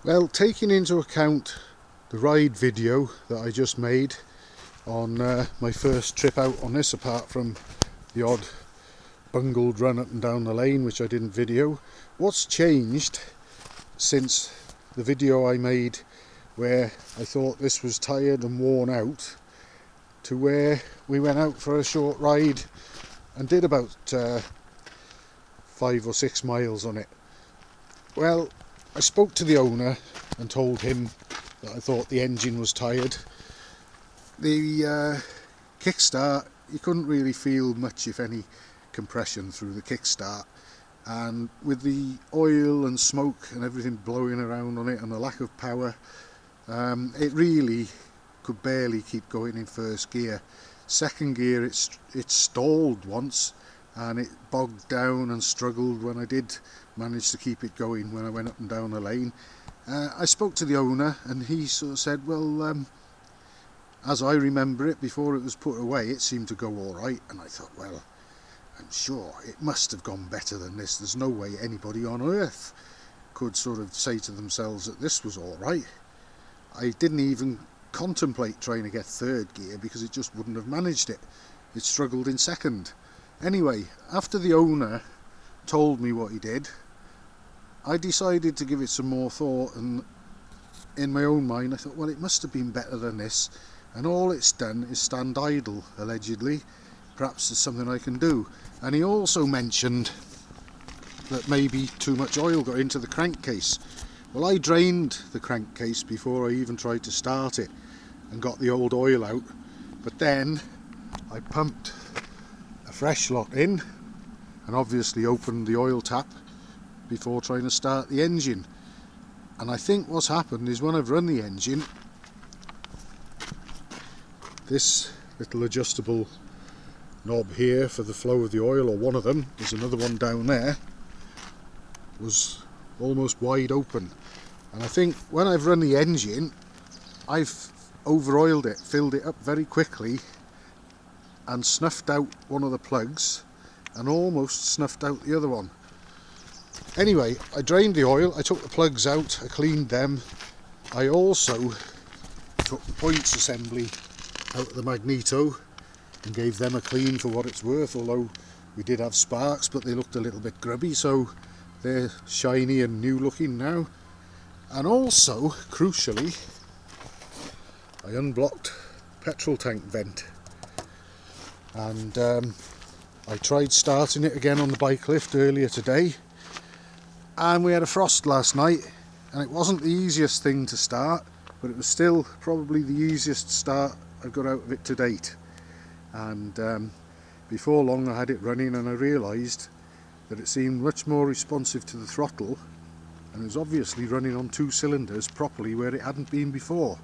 Well, taking into account the ride video that I just made on my first trip out on this, apart from the odd bungled run up and down the lane which I didn't video, what's changed since the video I made where I thought this was tired and worn out to where we went out for a short ride and did about 5 or 6 miles on it? Well, I spoke to the owner and told him that I thought the engine was tired. The kickstart, you couldn't really feel much, if any, compression through the kickstart, and with the oil and smoke and everything blowing around on it and the lack of power, it really could barely keep going in first gear. Second gear it stalled once and it bogged down and struggled when I did manage to keep it going when I went up and down the lane. I spoke to the owner and he sort of said, well, as I remember it, before it was put away it seemed to go alright, and I thought, well, I'm sure it must have gone better than this. There's no way anybody on earth could sort of say to themselves that this was alright. I didn't even contemplate trying to get third gear because it just wouldn't have managed it. It struggled in second. Anyway, after the owner told me what he did, I decided to give it some more thought, and in my own mind I thought, well, it must have been better than this, and all it's done is stand idle, allegedly. Perhaps there's something I can do. And he also mentioned that maybe too much oil got into the crankcase. Well, I drained the crankcase before I even tried to start it and got the old oil out, but then I pumped a fresh lot in and obviously opened the oil tap before trying to start the engine. And I think what's happened is when I've run the engine, this little adjustable knob here for the flow of the oil, or one of them, there's another one down there, was almost wide open. And I think when I've run the engine, I've over-oiled it, filled it up very quickly and snuffed out one of the plugs and almost snuffed out the other one. Anyway, I drained the oil, I took the plugs out, I cleaned them. I also took the points assembly out of the magneto and gave them a clean for what it's worth, although we did have sparks, but they looked a little bit grubby, so they're shiny and new looking now. And also, crucially, I unblocked petrol tank vent, and I tried starting it again on the bike lift earlier today, and we had a frost last night, and it wasn't the easiest thing to start, but it was still probably the easiest start I've got out of it to date. And before long I had it running, and I realised that it seemed much more responsive to the throttle, and it was obviously running on 2 cylinders properly where it hadn't been before.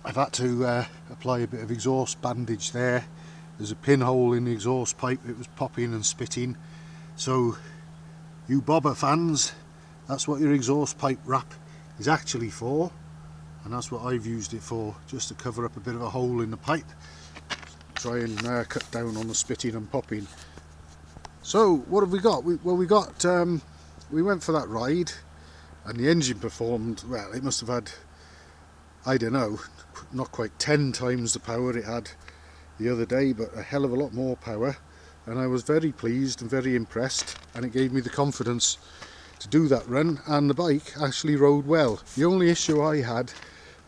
I've had to apply a bit of exhaust bandage there. There's a pinhole in the exhaust pipe that was popping and spitting, so you bobber fans, that's what your exhaust pipe wrap is actually for, and that's what I've used it for, just to cover up a bit of a hole in the pipe, try and cut down on the spitting and popping. So what have we got? We went for that ride, and the engine performed well. It must have had, I don't know, not quite 10 times the power it had the other day, but a hell of a lot more power, and I was very pleased and very impressed, and it gave me the confidence to do that run, and the bike actually rode well. The only issue I had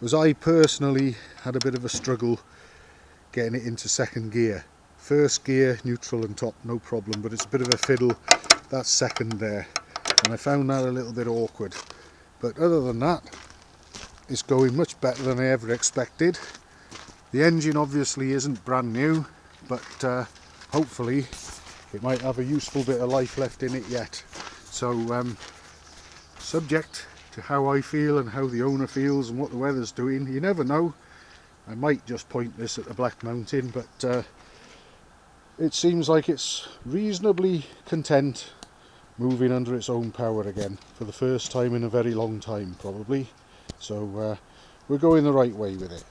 was I personally had a bit of a struggle getting it into second gear. First gear, neutral and top, no problem, but it's a bit of a fiddle, that second there, and I found that a little bit awkward. But other than that, it's going much better than I ever expected. The engine obviously isn't brand new, but hopefully it might have a useful bit of life left in it yet. So subject to how I feel and how the owner feels and what the weather's doing, you never know. I might just point this at the Black Mountain, but it seems like it's reasonably content moving under its own power again for the first time in a very long time probably. So we're going the right way with it.